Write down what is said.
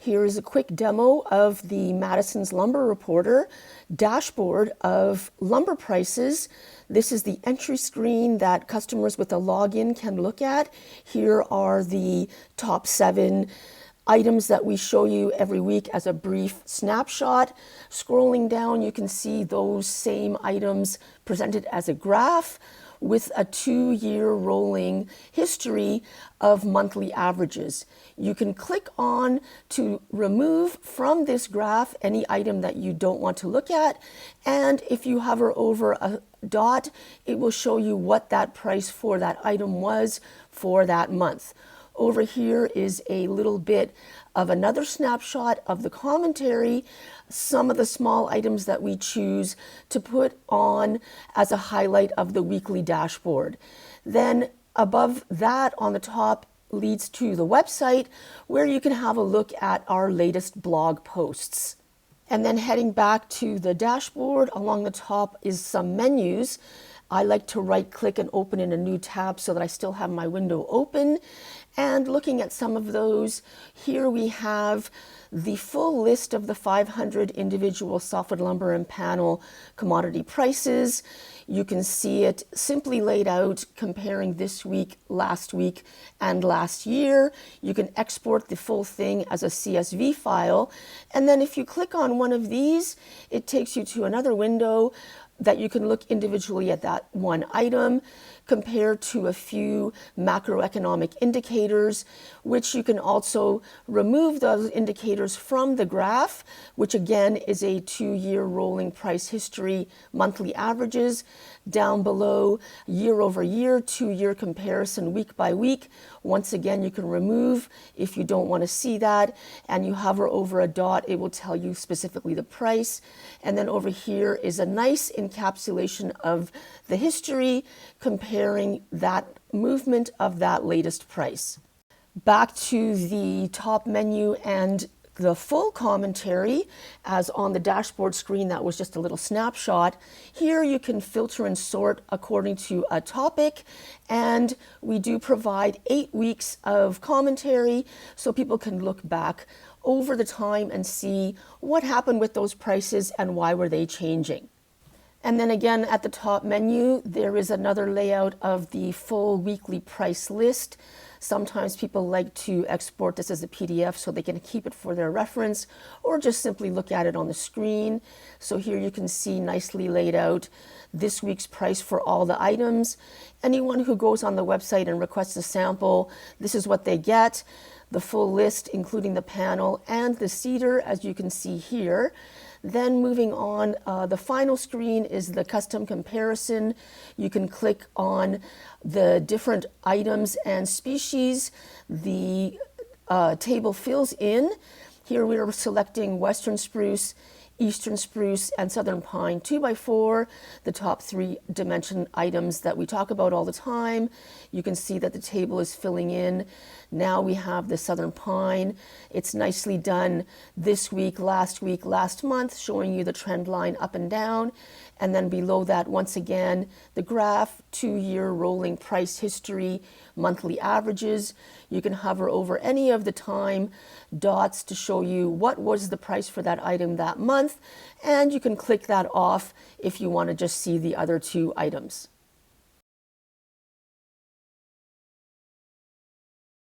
Here is a quick demo of the Madison's Lumber Reporter dashboard of lumber prices. This is the entry screen that customers with a login can look at. Here are the top 7 items that we show you every week as a brief snapshot. Scrolling down, you can see those same items presented as a graph with a 2-year rolling history of monthly averages. You can click on to remove from this graph any item that you don't want to look at, and if you hover over a dot, it will show you what that price for that item was for that month. Over here is a little bit of another snapshot of the commentary, some of the small items that we choose to put on as a highlight of the weekly dashboard. Then above that on the top leads to the website where you can have a look at our latest blog posts. And then heading back to the dashboard, along the top is some menus. I like to right click and open in a new tab so that I still have my window open. And looking at some of those, here we have the full list of the 500 individual softwood lumber and panel commodity prices. You can see it simply laid out comparing this week, last week, and last year. You can export the full thing as a CSV file. And then if you click on one of these, it takes you to another window that you can look individually at that one item, compared to a few macroeconomic indicators, which you can also remove those indicators from the graph, which again is a 2-year rolling price history, monthly averages. Down below, year over year, 2-year comparison week by week. Once again, you can remove if you don't want to see that, and you hover over a dot, it will tell you specifically the price. And then over here is a nice encapsulation of the history, comparing that movement of that latest price. Back to the top menu and the full commentary, as on the dashboard screen that was just a little snapshot. Here you can filter and sort according to a topic, and we do provide 8 weeks of commentary so people can look back over the time and see what happened with those prices and why were they changing. And then again at the top menu, there is another layout of the full weekly price list. Sometimes people like to export this as a PDF so they can keep it for their reference, or just simply look at it on the screen. So here you can see nicely laid out this week's price for all the items. Anyone who goes on the website and requests a sample, this is what they get. The full list, including the panel and the cedar, as you can see here. Then moving on, the final screen is the custom comparison. You can click on the different items and species. The table fills in. Here we are selecting Western spruce, Eastern spruce, and Southern pine 2x4, the top 3 dimension items that we talk about all the time. You can see that the table is filling in. Now we have the Southern pine. It's nicely done this week, last month, showing you the trend line up and down. And then below that, once again, the graph, 2-year rolling price history, monthly averages. You can hover over any of the time dots to show you what was the price for that item that month, and you can click that off if you want to just see the other 2 items.